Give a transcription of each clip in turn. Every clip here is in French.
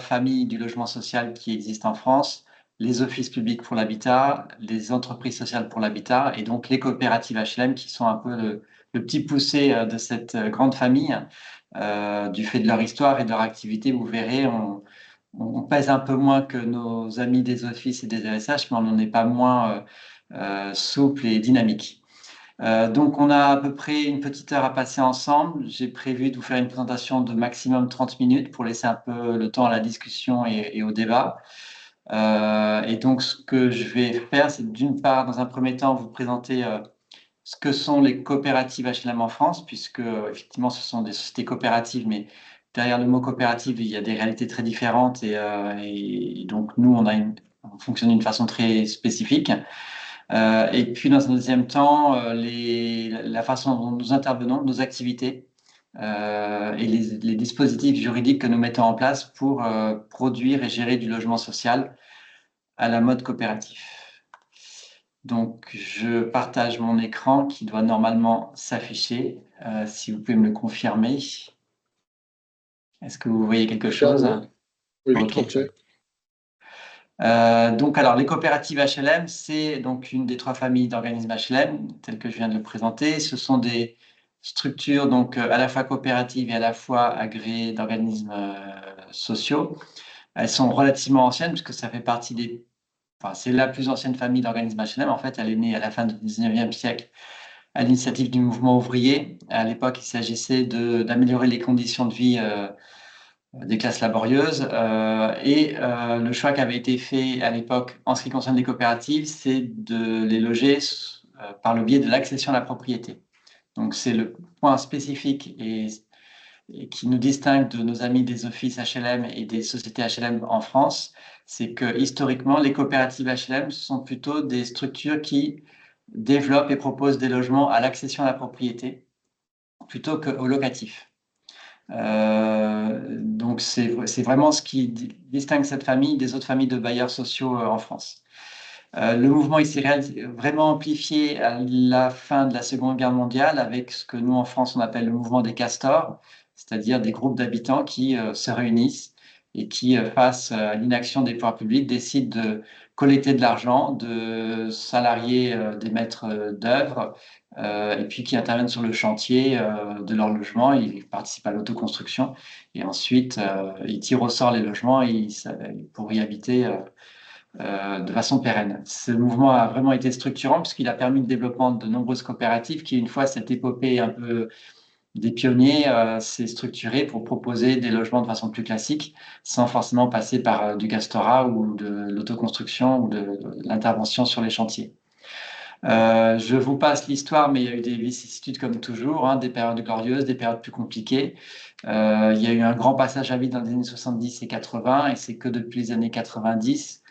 familles du logement social qui existent en France, les offices publics pour l'habitat, les entreprises sociales pour l'habitat et donc les coopératives HLM qui sont un peu le petit poussé de cette grande famille. Du fait de leur histoire et de leur activité, vous verrez, on pèse un peu moins que nos amis des offices et des ASH, mais on n'en est pas moins souple et dynamique. Donc, on a à peu près une petite heure à passer ensemble. J'ai prévu de vous faire une présentation de maximum 30 minutes pour laisser un peu le temps à la discussion et au débat. Et donc, ce que je vais faire, c'est d'une part, dans un premier temps, vous présenter ce que sont les coopératives HLM en France, puisque effectivement, ce sont des sociétés coopératives, mais derrière le mot coopérative, il y a des réalités très différentes et donc nous, on fonctionne d'une façon très spécifique. Et puis, dans un deuxième temps, la façon dont nous intervenons, nos activités et les dispositifs juridiques que nous mettons en place pour produire et gérer du logement social à la mode coopératif. Donc, je partage mon écran qui doit normalement s'afficher. Si vous pouvez me le confirmer. Est-ce que vous voyez quelque chose? Oui, oui, tout OK. entier. Donc, alors, les coopératives HLM, c'est donc une des trois familles d'organismes HLM, telles que je viens de le présenter. Ce sont des structures donc à la fois coopératives et à la fois agréées d'organismes sociaux. Elles sont relativement anciennes puisque ça fait partie enfin, c'est la plus ancienne famille d'organismes HLM. En fait, elle est née à la fin du 19e siècle à l'initiative du mouvement ouvrier. À l'époque, il s'agissait d'améliorer les conditions de vie des classes laborieuses. Le choix qui avait été fait à l'époque en ce qui concerne les coopératives, c'est de les loger par le biais de l'accession à la propriété. Donc c'est le point spécifique et qui nous distingue de nos amis des offices HLM et des sociétés HLM en France, c'est que historiquement, les coopératives HLM sont plutôt des structures qui développent et proposent des logements à l'accession à la propriété plutôt qu'au locatif. Donc c'est vraiment ce qui distingue cette famille des autres familles de bailleurs sociaux en France. Le mouvement il s'est vraiment amplifié à la fin de la Seconde Guerre mondiale avec ce que nous en France on appelle le mouvement des castors, c'est-à-dire des groupes d'habitants qui se réunissent et qui, face à l'inaction des pouvoirs publics, décident de collecter de l'argent, de salarier des maîtres d'œuvre et puis qui interviennent sur le chantier de leur logement. Ils participent à l'autoconstruction et ensuite ils tirent au sort les logements pour y habiter de façon pérenne. Ce mouvement a vraiment été structurant puisqu'il a permis le développement de nombreuses coopératives qui, une fois cette épopée un peu des pionniers, s'est structurée pour proposer des logements de façon plus classique, sans forcément passer par du Castora ou de l'autoconstruction ou de l'intervention sur les chantiers. Je vous passe l'histoire, mais il y a eu des vicissitudes comme toujours, hein, des périodes glorieuses, des périodes plus compliquées. Il y a eu un grand passage à vide dans les années 70 et 80, et c'est que depuis les années 90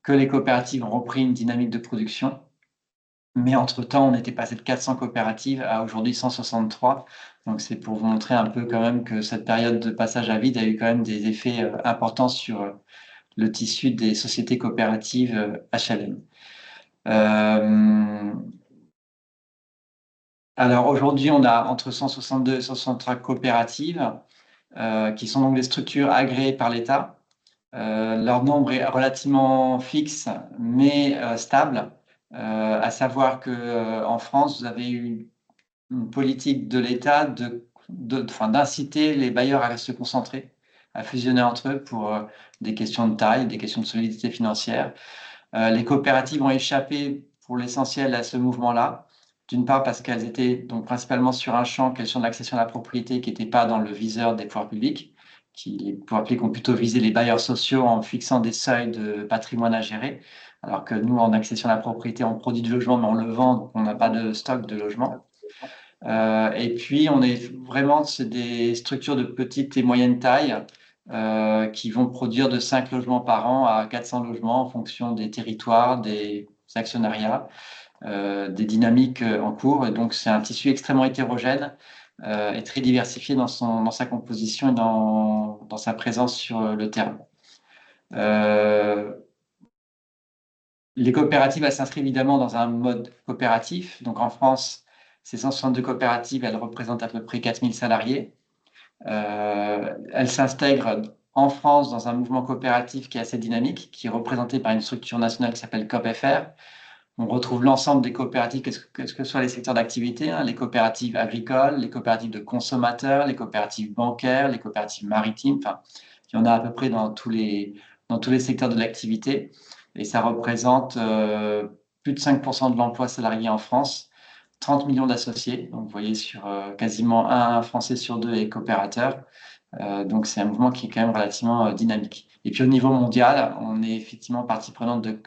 que les coopératives ont repris une dynamique de production. Mais entre-temps, on était passé de 400 coopératives à aujourd'hui 163. Donc, c'est pour vous montrer un peu quand même que cette période de passage à vide a eu quand même des effets importants sur le tissu des sociétés coopératives HLM. Euh, alors aujourd'hui, on a entre 162 et 163 coopératives qui sont donc des structures agréées par l'État. Leur nombre est relativement fixe, mais stable. À savoir que en France, vous avez une politique de l'État enfin, d'inciter les bailleurs à se concentrer, à fusionner entre eux pour des questions de taille, des questions de solidité financière. Les coopératives ont échappé pour l'essentiel à ce mouvement-là. D'une part parce qu'elles étaient donc principalement sur un champ, quel champ de l'accession à la propriété qui n'était pas dans le viseur des pouvoirs publics, qui les pouvoirs publics ont plutôt visé les bailleurs sociaux en fixant des seuils de patrimoine à gérer, alors que nous, en accession à la propriété, on produit du logement, mais on le vend, donc on n'a pas de stock de logement. Et puis, on est vraiment, c'est des structures de petite et moyenne taille qui vont produire de 5 logements par an à 400 logements en fonction des territoires, des actionnariats, des dynamiques en cours. Et donc, c'est un tissu extrêmement hétérogène et très diversifié dans sa composition et dans sa présence sur le terrain. Les coopératives, elles s'inscrivent évidemment dans un mode coopératif. Donc, en France, ces 162 coopératives, elles représentent à peu près 4000 salariés. Elles s'intègrent en France dans un mouvement coopératif qui est assez dynamique, qui est représenté par une structure nationale qui s'appelle COP.FR. On retrouve l'ensemble des coopératives, que ce soit les secteurs d'activité, hein, les coopératives agricoles, les coopératives de consommateurs, les coopératives bancaires, les coopératives maritimes. Enfin, il y en a à peu près dans tous les secteurs de l'activité. Et ça représente plus de 5% de l'emploi salarié en France, 30 millions d'associés. Donc, vous voyez, sur quasiment un Français sur deux est coopérateur. Donc, c'est un mouvement qui est quand même relativement dynamique. Et puis, au niveau mondial, on est effectivement partie prenante de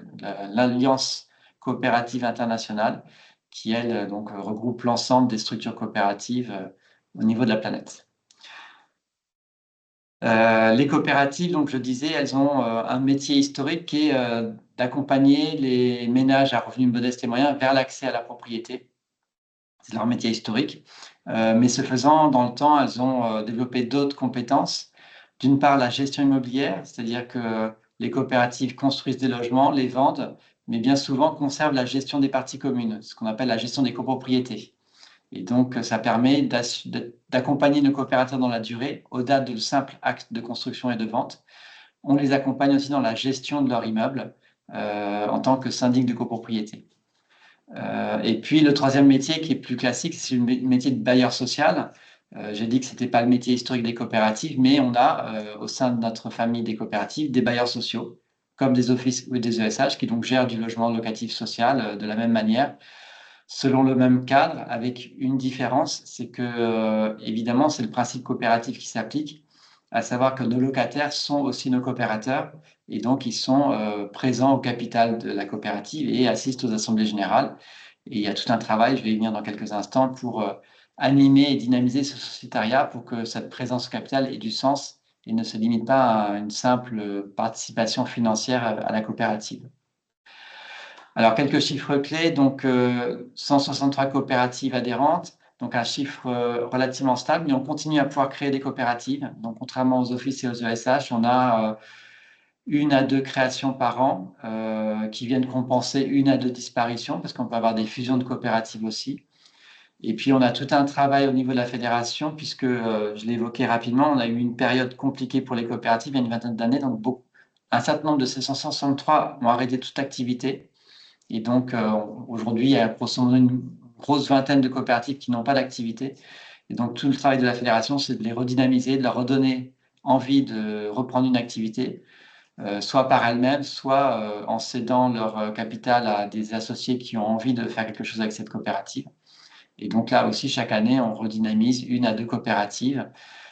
l'Alliance coopérative internationale, qui, elle, donc, regroupe l'ensemble des structures coopératives au niveau de la planète. Les coopératives, donc je disais, elles ont un métier historique qui est d'accompagner les ménages à revenus modestes et moyens vers l'accès à la propriété. C'est leur métier historique. Mais ce faisant, dans le temps, elles ont développé d'autres compétences. D'une part, la gestion immobilière, c'est-à-dire que les coopératives construisent des logements, les vendent, mais bien souvent conservent la gestion des parties communes, ce qu'on appelle la gestion des copropriétés. Et donc, ça permet d'accompagner nos coopérateurs dans la durée, au-delà de simple acte de construction et de vente. On les accompagne aussi dans la gestion de leur immeuble en tant que syndic de copropriété. Et puis, le troisième métier qui est plus classique, c'est le métier de bailleur social. J'ai dit que ce n'était pas le métier historique des coopératives, mais on a au sein de notre famille des coopératives des bailleurs sociaux, comme des offices ou des ESH, qui donc gèrent du logement locatif social de la même manière, selon le même cadre, avec une différence, c'est que, évidemment, c'est le principe coopératif qui s'applique, à savoir que nos locataires sont aussi nos coopérateurs, et donc ils sont présents au capital de la coopérative et assistent aux assemblées générales. Et il y a tout un travail, je vais y venir dans quelques instants, pour animer et dynamiser ce sociétariat pour que cette présence au capital ait du sens et ne se limite pas à une simple participation financière à la coopérative. Alors, quelques chiffres clés. Donc, 163 coopératives adhérentes, donc un chiffre relativement stable, mais on continue à pouvoir créer des coopératives. Donc, contrairement aux offices et aux ESH, on a une à deux créations par an qui viennent compenser une à deux disparitions, parce qu'on peut avoir des fusions de coopératives aussi. Et puis, on a tout un travail au niveau de la fédération, puisque, je l'ai évoqué rapidement, on a eu une période compliquée pour les coopératives il y a une vingtaine d'années. Donc, un certain nombre de ces 163 ont arrêté toute activité. Et donc, aujourd'hui, il y a grosso modo une grosse vingtaine de coopératives qui n'ont pas d'activité. Et donc, tout le travail de la fédération, c'est de les redynamiser, de leur redonner envie de reprendre une activité, soit par elles-mêmes, soit en cédant leur capital à des associés qui ont envie de faire quelque chose avec cette coopérative. Et donc là aussi, chaque année, on redynamise une à deux coopératives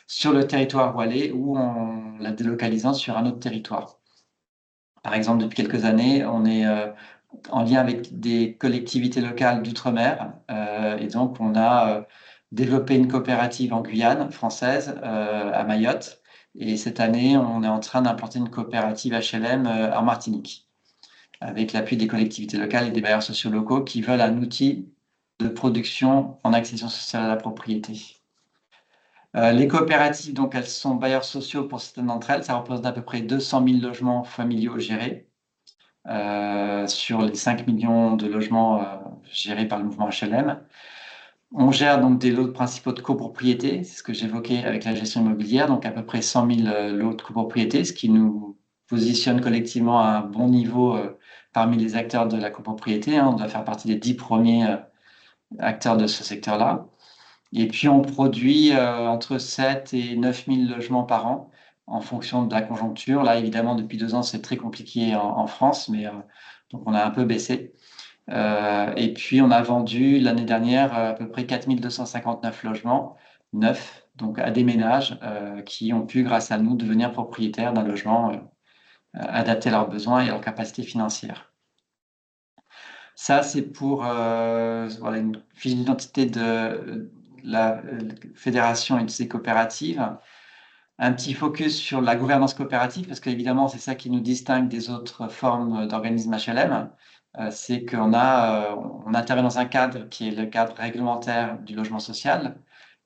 sur le territoire wallais ou en la délocalisant sur un autre territoire. Par exemple, depuis quelques années, on est en lien avec des collectivités locales d'outre-mer. Et donc, on a développé une coopérative en Guyane française, à Mayotte. Et cette année, on est en train d'implanter une coopérative HLM en Martinique, avec l'appui des collectivités locales et des bailleurs sociaux locaux qui veulent un outil de production en accession sociale à la propriété. Les coopératives, donc, elles sont bailleurs sociaux pour certaines d'entre elles. Ça représente à peu près 200 000 logements familiaux gérés. Sur les 5 millions de logements gérés par le mouvement HLM. On gère donc des lots principaux de copropriété, c'est ce que j'évoquais avec la gestion immobilière, donc à peu près 100 000 lots de copropriété, ce qui nous positionne collectivement à un bon niveau parmi les acteurs de la copropriété. On doit faire partie des 10 premiers acteurs de ce secteur-là. Et puis, on produit entre 7 et 9 000 logements par an en fonction de la conjoncture. Là, évidemment, depuis 2 ans, c'est très compliqué en France, mais donc on a un peu baissé. Et puis, on a vendu l'année dernière à peu près 4 259 logements neufs, donc à des ménages qui ont pu, grâce à nous, devenir propriétaires d'un logement adapté à leurs besoins et à leurs capacités financières. Ça, c'est pour voilà, une fiche d'identité de la fédération et de ses coopératives. Un petit focus sur la gouvernance coopérative, parce qu'évidemment, c'est ça qui nous distingue des autres formes d'organismes HLM. C'est qu'on on intervient dans un cadre qui est le cadre réglementaire du logement social,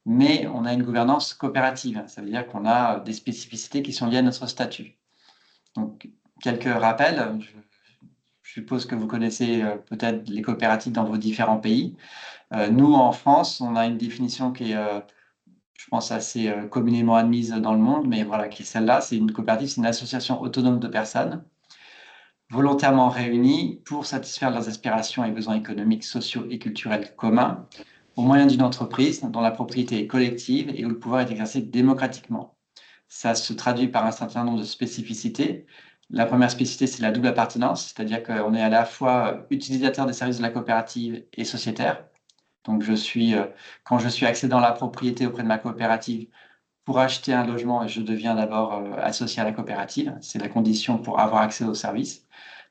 mais on a une gouvernance coopérative. Ça veut dire qu'on a des spécificités qui sont liées à notre statut. Donc, quelques rappels. Je suppose que vous connaissez peut-être les coopératives dans vos différents pays. Nous, en France, on a une définition qui est je pense, assez communément admise dans le monde, mais voilà, qui est celle-là. C'est une coopérative, c'est une association autonome de personnes volontairement réunies pour satisfaire leurs aspirations et besoins économiques, sociaux et culturels communs au moyen d'une entreprise dont la propriété est collective et où le pouvoir est exercé démocratiquement. Ça se traduit par un certain nombre de spécificités. La première spécificité, c'est la double appartenance, c'est-à-dire qu'on est à la fois utilisateur des services de la coopérative et sociétaire. Donc, quand je suis accédant à la propriété auprès de ma coopérative, pour acheter un logement, je deviens d'abord associé à la coopérative. C'est la condition pour avoir accès aux services.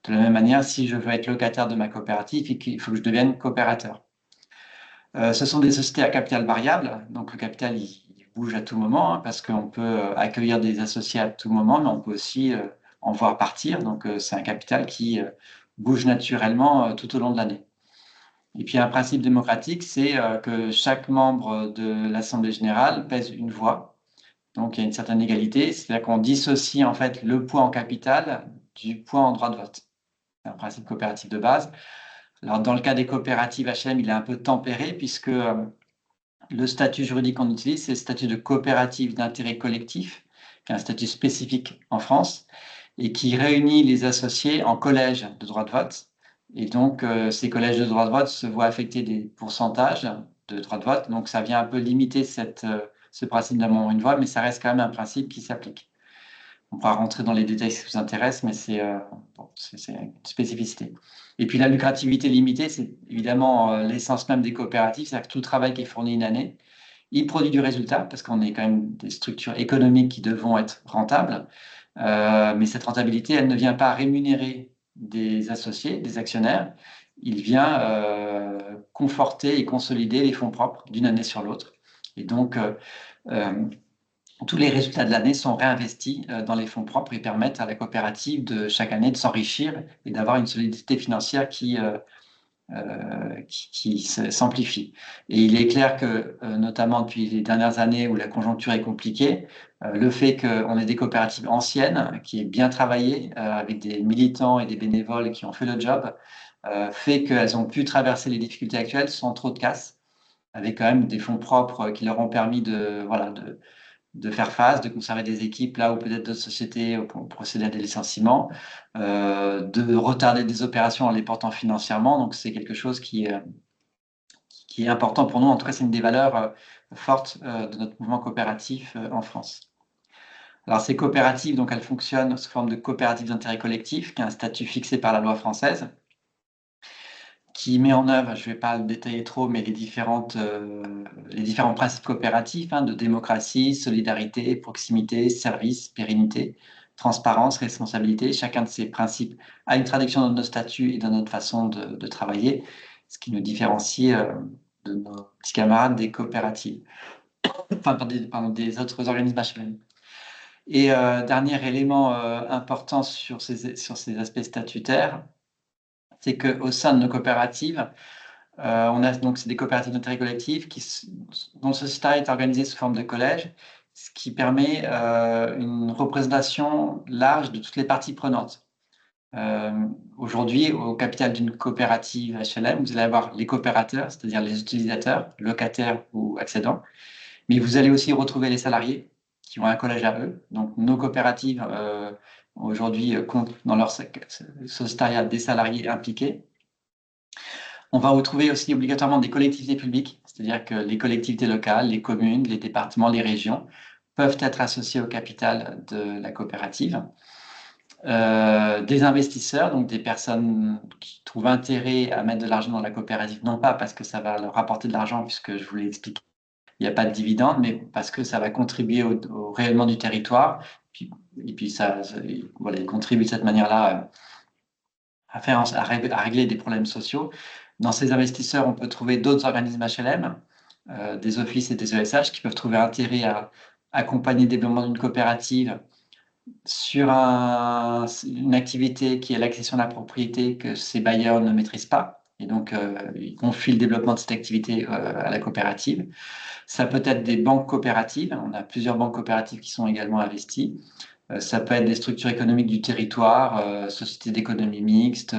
De la même manière, si je veux être locataire de ma coopérative, il faut que je devienne coopérateur. Ce sont des sociétés à capital variable, donc le capital il bouge à tout moment, hein, parce qu'on peut accueillir des associés à tout moment, mais on peut aussi en voir partir. Donc c'est un capital qui bouge naturellement tout au long de l'année. Et puis un principe démocratique, c'est que chaque membre de l'Assemblée générale pèse une voix. Donc il y a une certaine égalité, c'est-à-dire qu'on dissocie en fait le poids en capital du poids en droit de vote. C'est un principe coopératif de base. Alors dans le cas des coopératives HLM, il est un peu tempéré puisque le statut juridique qu'on utilise, c'est le statut de coopérative d'intérêt collectif, qui est un statut spécifique en France et qui réunit les associés en collèges de droit de vote. Et donc, ces collèges de droit de vote se voient affecter des pourcentages de droit de vote. Donc, ça vient un peu limiter ce principe d'avoir une voix, mais ça reste quand même un principe qui s'applique. On pourra rentrer dans les détails si ça vous intéresse, mais c'est une spécificité. Et puis la lucrativité limitée, c'est évidemment l'essence même des coopératives, c'est-à-dire que tout le travail qui est fourni une année, il produit du résultat, parce qu'on est quand même des structures économiques qui devront être rentables, mais cette rentabilité, elle ne vient pas rémunérer des associés, des actionnaire, il vient conforter et consolider les fonds propres d'une année sur l'autre. Et donc, tous les résultats de l'année sont réinvestis dans les fonds propres et permettent à la coopérative de chaque année de s'enrichir et d'avoir une solidité financière qui s'amplifie. Et il est clair que, notamment depuis les dernières années où la conjoncture est compliquée, le fait qu'on ait des coopératives anciennes, qui est bien travaillées, avec des militants et des bénévoles qui ont fait le job, fait qu'elles ont pu traverser les difficultés actuelles sans trop de casse, avec quand même des fonds propres qui leur ont permis de faire face, de conserver des équipes là où peut-être d'autres sociétés ont procédé à des licenciements, de retarder des opérations en les portant financièrement. Donc, c'est quelque chose qui est important pour nous. En tout cas, c'est une des valeurs fortes de notre mouvement coopératif en France. Alors, ces coopératives, donc, elles fonctionnent sous forme de coopératives d'intérêt collectif, qui a un statut fixé par la loi française, qui met en œuvre, je ne vais pas le détailler trop, mais les différents principes coopératifs de démocratie, solidarité, proximité, service, pérennité, transparence, responsabilité. Chacun de ces principes a une traduction dans nos statuts et dans notre façon de travailler, ce qui nous différencie de nos petits camarades des coopératives, des autres organismes HLM. Et dernier élément important sur ces aspects statutaires, c'est qu'au sein de nos coopératives, on a donc c'est des coopératives d'intérêt collectif dont le sociétariat est organisé sous forme de collège, ce qui permet une représentation large de toutes les parties prenantes. Aujourd'hui, au capital d'une coopérative HLM, vous allez avoir les coopérateurs, c'est-à-dire les utilisateurs, locataires ou accédants, mais vous allez aussi retrouver les salariés qui ont un collège à eux. Donc, nos coopératives aujourd'hui comptent dans leur sociétariat des salariés impliqués. On va retrouver aussi obligatoirement des collectivités publiques, c'est-à-dire que les collectivités locales, les communes, les départements, les régions peuvent être associés au capital de la coopérative. Des investisseurs, donc des personnes qui trouvent intérêt à mettre de l'argent dans la coopérative, non pas parce que ça va leur rapporter de l'argent, puisque je vous l'ai expliqué, il n'y a pas de dividende, mais parce que ça va contribuer au rayonnement du territoire. Et puis voilà, ils contribuent de cette manière-là à régler des problèmes sociaux. Dans ces investisseurs, on peut trouver d'autres organismes HLM, des offices et des ESH qui peuvent trouver intérêt à accompagner le développement d'une coopérative sur une activité qui est l'accession à la propriété que ces bailleurs ne maîtrisent pas. Et donc, ils confient le développement de cette activité à la coopérative. Ça peut être des banques coopératives. On a plusieurs banques coopératives qui sont également investies. Ça peut être des structures économiques du territoire, sociétés d'économie mixte,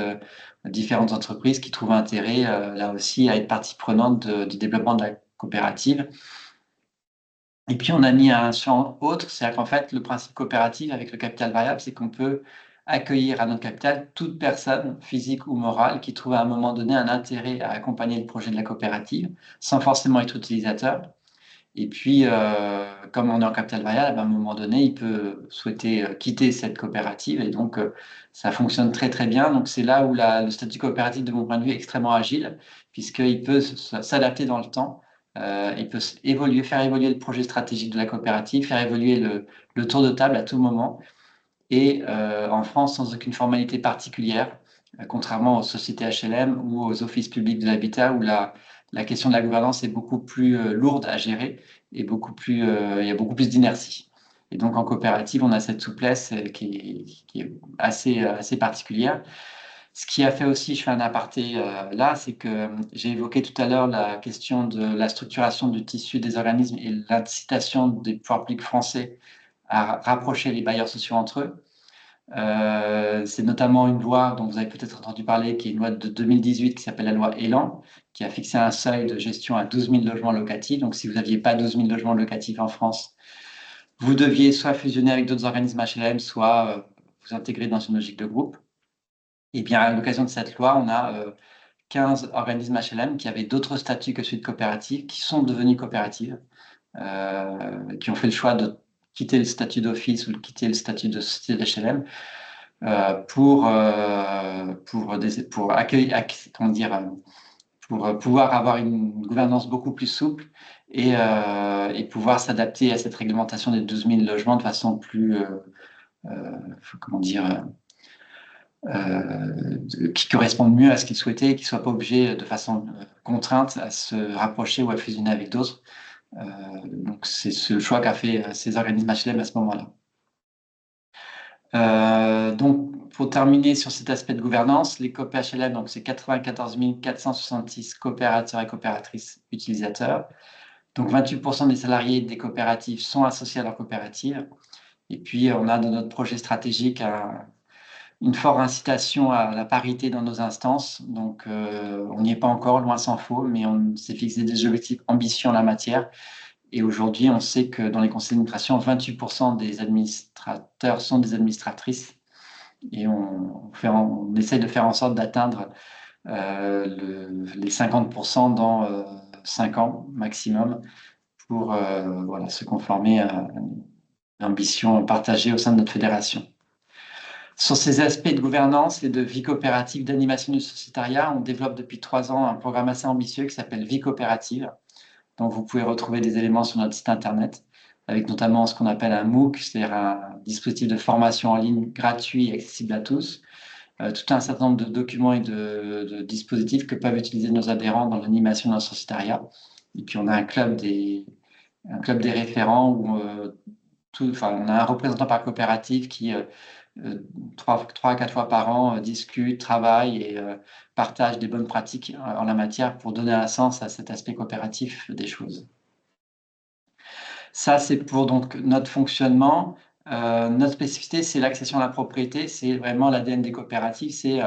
différentes entreprises qui trouvent intérêt, là aussi, à être partie prenante du développement de la coopérative. Et puis, on a mis un champ autre, c'est-à-dire qu'en fait, le principe coopératif avec le capital variable, c'est qu'on peut accueillir à notre capital toute personne, physique ou morale, qui trouve à un moment donné un intérêt à accompagner le projet de la coopérative, sans forcément être utilisateur. Et puis, comme on est en capital variable, à un moment donné, il peut souhaiter quitter cette coopérative. Et donc, ça fonctionne très, très bien. Donc, c'est là où le statut coopératif, de mon point de vue, est extrêmement agile, puisqu'il peut s'adapter dans le temps. Il peut évoluer, faire évoluer le projet stratégique de la coopérative, faire évoluer le tour de table à tout moment. Et en France, sans aucune formalité particulière, contrairement aux sociétés HLM ou aux offices publics de l'habitat, où la question de la gouvernance est beaucoup plus lourde à gérer et il y a beaucoup plus d'inertie. Et donc en coopérative, on a cette souplesse qui est assez particulière. Ce qui a fait aussi, je fais un aparté là, c'est que j'ai évoqué tout à l'heure la question de la structuration du tissu des organismes et l'incitation des pouvoirs publics français à rapprocher les bailleurs sociaux entre eux. C'est notamment une loi dont vous avez peut-être entendu parler, qui est une loi de 2018 qui s'appelle la loi Elan, qui a fixé un seuil de gestion à 12 000 logements locatifs. Donc, si vous n'aviez pas 12 000 logements locatifs en France, vous deviez soit fusionner avec d'autres organismes HLM, soit vous intégrer dans une logique de groupe. Et bien, à l'occasion de cette loi, on a 15 organismes HLM qui avaient d'autres statuts que celui de coopérative, qui sont devenus coopératives, qui ont fait le choix de quitter le statut d'office ou de quitter le statut de société d'HLM pour accueillir, comment dire, pour pouvoir avoir une gouvernance beaucoup plus souple et pouvoir s'adapter à cette réglementation des 12 000 logements de façon plus, comment dire, qui corresponde mieux à ce qu'ils souhaitaient et qu'ils ne soient pas obligés de façon contrainte à se rapprocher ou à fusionner avec d'autres. Donc c'est ce choix qu'a fait ces organismes HLM à ce moment-là. Donc, pour terminer sur cet aspect de gouvernance, les COP HLM, donc c'est 94 466 coopérateurs et coopératrices utilisateurs. Donc, 28% des salariés des coopératives sont associés à leur coopérative. Et puis, on a dans notre projet stratégique une forte incitation à la parité dans nos instances. Donc, on n'y est pas encore, loin s'en faut, mais on s'est fixé des objectifs ambitieux en la matière. Et aujourd'hui, on sait que dans les conseils d'administration, 28% des administrateurs sont des administratrices. Et on essaye de faire en sorte d'atteindre les 50% dans 5 ans maximum pour voilà, se conformer à une ambition partagée au sein de notre fédération. Sur ces aspects de gouvernance et de vie coopérative, d'animation du sociétariat, on développe depuis 3 ans un programme assez ambitieux qui s'appelle Vie coopérative. Donc, vous pouvez retrouver des éléments sur notre site internet, avec notamment ce qu'on appelle un MOOC, c'est-à-dire un dispositif de formation en ligne gratuit et accessible à tous. Tout un certain nombre de documents et de dispositifs que peuvent utiliser nos adhérents dans l'animation d'un sociétariat. Et puis, on a un club des référents où on a un représentant par coopérative qui, 3 à 4 fois par an, discute, travaille et partage des bonnes pratiques en la matière pour donner un sens à cet aspect coopératif des choses. Ça, c'est pour donc notre fonctionnement. Notre spécificité, c'est l'accession à la propriété. C'est vraiment l'ADN des coopératives. C'est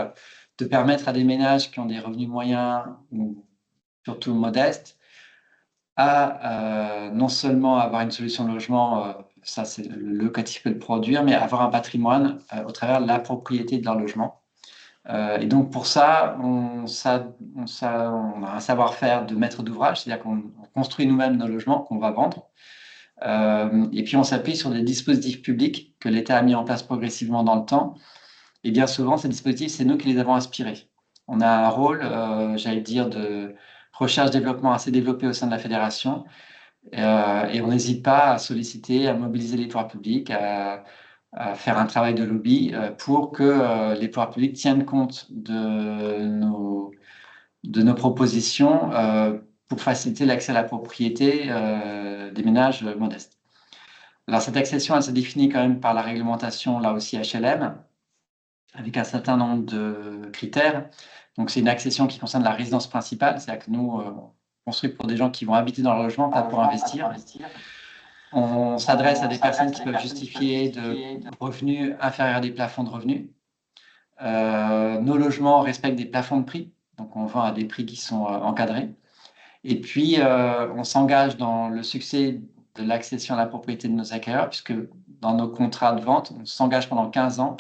de permettre à des ménages qui ont des revenus moyens ou surtout modestes à non seulement avoir une solution de logement, ça c'est le locatif peut le produire, mais avoir un patrimoine au travers de la propriété de leur logement. Et donc pour ça, on a un savoir-faire de maître d'ouvrage, c'est-à-dire qu'on construit nous-mêmes nos logements qu'on va vendre. Et puis on s'appuie sur des dispositifs publics que l'État a mis en place progressivement dans le temps. Et bien souvent, ces dispositifs, c'est nous qui les avons inspirés. On a un rôle, j'allais dire, de recherche-développement assez développé au sein de la fédération. Et on n'hésite pas à solliciter, à mobiliser les pouvoirs publics, à faire un travail de lobby pour que les pouvoirs publics tiennent compte de nos propositions pour faciliter l'accès à la propriété des ménages modestes. Alors, cette accession, elle se définit quand même par la réglementation, là aussi HLM, avec un certain nombre de critères. Donc, c'est une accession qui concerne la résidence principale, c'est-à-dire que nous, on construit pour des gens qui vont habiter dans leur logement, pas pour investir. On s'adresse à des personnes qui peuvent justifier de revenus inférieurs à des plafonds de revenus. Nos logements respectent des plafonds de prix, donc on vend à des prix qui sont encadrés. Et puis, on s'engage dans le succès de l'accession à la propriété de nos acquéreurs, puisque dans nos contrats de vente, on s'engage pendant 15 ans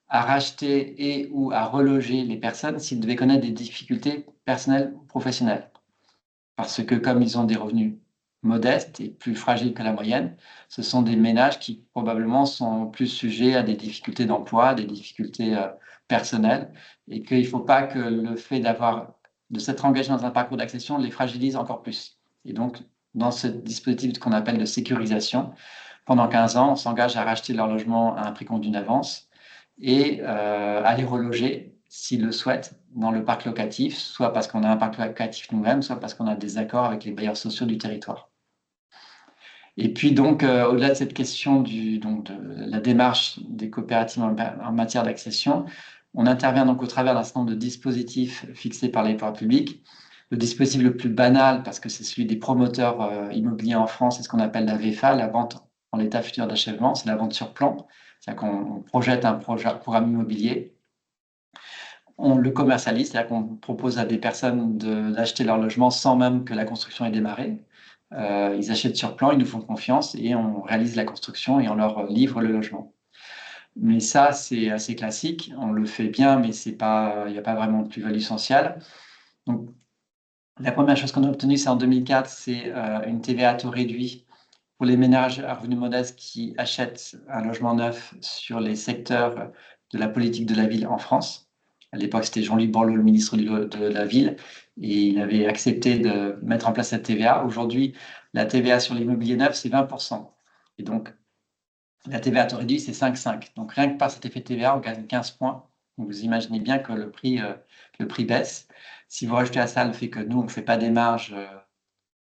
à racheter et ou à reloger les personnes s'ils devaient connaître des difficultés personnelles ou professionnelles. Parce que comme ils ont des revenus modestes et plus fragiles que la moyenne, ce sont des ménages qui probablement sont plus sujets à des difficultés d'emploi, des difficultés personnelles, et qu'il ne faut pas que le fait de s'être engagé dans un parcours d'accession les fragilise encore plus. Et donc, dans ce dispositif qu'on appelle de sécurisation, pendant 15 ans, on s'engage à racheter leur logement à un prix compte d'une avance et à les reloger s'ils le souhaitent dans le parc locatif, soit parce qu'on a un parc locatif nous-mêmes, soit parce qu'on a des accords avec les bailleurs sociaux du territoire. Et puis donc, au-delà de cette question de la démarche des coopératives en matière d'accession, on intervient donc au travers d'un certain nombre de dispositifs fixés par les pouvoirs publics. Le dispositif le plus banal, parce que c'est celui des promoteurs immobiliers en France, c'est ce qu'on appelle la VFA, la vente en l'état futur d'achèvement, c'est la vente sur plan. C'est-à-dire qu'on projette un programme immobilier, on le commercialise, c'est-à-dire qu'on propose à des personnes d'acheter leur logement sans même que la construction ait démarré. Ils achètent sur plan, ils nous font confiance et on réalise la construction et on leur livre le logement. Mais ça, c'est assez classique, on le fait bien, mais il n'y a pas vraiment de plus-value sociale. Donc, la première chose qu'on a obtenue, c'est en 2004, c'est une TVA à taux réduit pour les ménages à revenus modestes qui achètent un logement neuf sur les secteurs de la politique de la ville en France. À l'époque, c'était Jean-Louis Borloo, le ministre de la Ville, et il avait accepté de mettre en place cette TVA. Aujourd'hui, la TVA sur l'immobilier neuf, c'est 20%. Et donc, la TVA à taux réduit, c'est 5,5. Donc, rien que par cet effet TVA, on gagne 15 points. Donc, vous imaginez bien que le prix baisse. Si vous rajoutez à ça le fait que nous, on ne fait pas des marges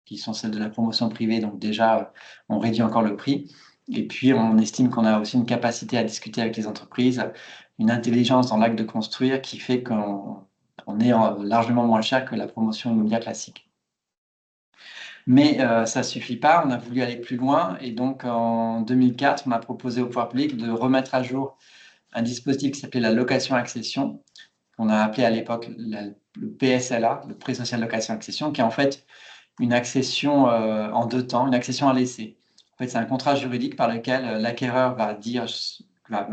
qui sont celles de la promotion privée, donc déjà, on réduit encore le prix. Et puis, on estime qu'on a aussi une capacité à discuter avec les entreprises, une intelligence dans l'acte de construire qui fait qu'on est largement moins cher que la promotion immobilière classique. Mais ça ne suffit pas, on a voulu aller plus loin et donc en 2004, on a proposé au pouvoir public de remettre à jour un dispositif qui s'appelait la location-accession, qu'on a appelé à l'époque le PSLA, le prêt social location-accession, qui est en fait une accession en 2 temps, une accession à l'essai. En fait, c'est un contrat juridique par lequel l'acquéreur va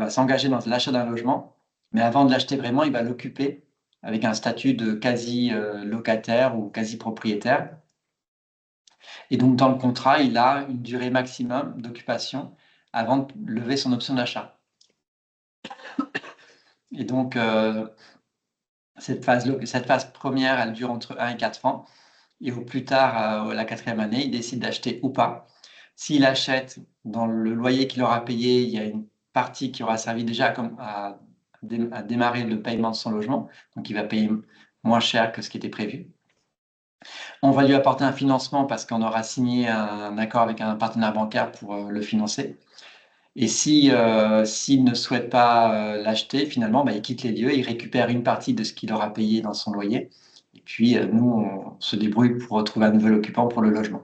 s'engager dans l'achat d'un logement, mais avant de l'acheter vraiment, il va l'occuper avec un statut de quasi-locataire ou quasi-propriétaire. Et donc, dans le contrat, il a une durée maximum d'occupation avant de lever son option d'achat. Et donc, cette phase première, elle dure entre 1 et 4 ans. Et au plus tard, la 4e année, il décide d'acheter ou pas. S'il achète, dans le loyer qu'il aura payé, il y a une partie qui aura servi déjà à démarrer le paiement de son logement. Donc, il va payer moins cher que ce qui était prévu. On va lui apporter un financement parce qu'on aura signé un accord avec un partenaire bancaire pour le financer. Et s'il ne souhaite pas l'acheter, finalement, il quitte les lieux, il récupère une partie de ce qu'il aura payé dans son loyer. Et puis, nous, on se débrouille pour trouver un nouvel occupant pour le logement.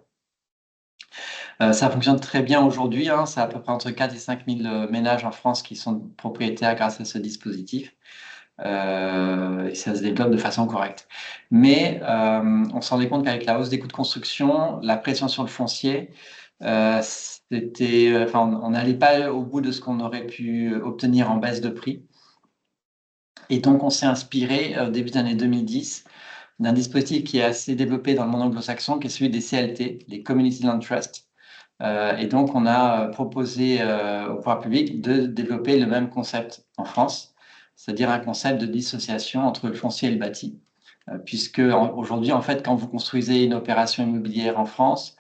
Ça fonctionne très bien aujourd'hui, hein, c'est à peu près entre 4 et 5 000 ménages en France qui sont propriétaires grâce à ce dispositif. Et ça se développe de façon correcte. Mais on se rendait compte qu'avec la hausse des coûts de construction, la pression sur le foncier, on n'allait pas au bout de ce qu'on aurait pu obtenir en baisse de prix. Et donc, on s'est inspiré au début des années 2010 d'un dispositif qui est assez développé dans le monde anglo-saxon, qui est celui des CLT, les Community Land Trust. Et donc, on a proposé au pouvoir public de développer le même concept en France, c'est-à-dire un concept de dissociation entre le foncier et le bâti. Puisque aujourd'hui, en fait, quand vous construisez une opération immobilière en France,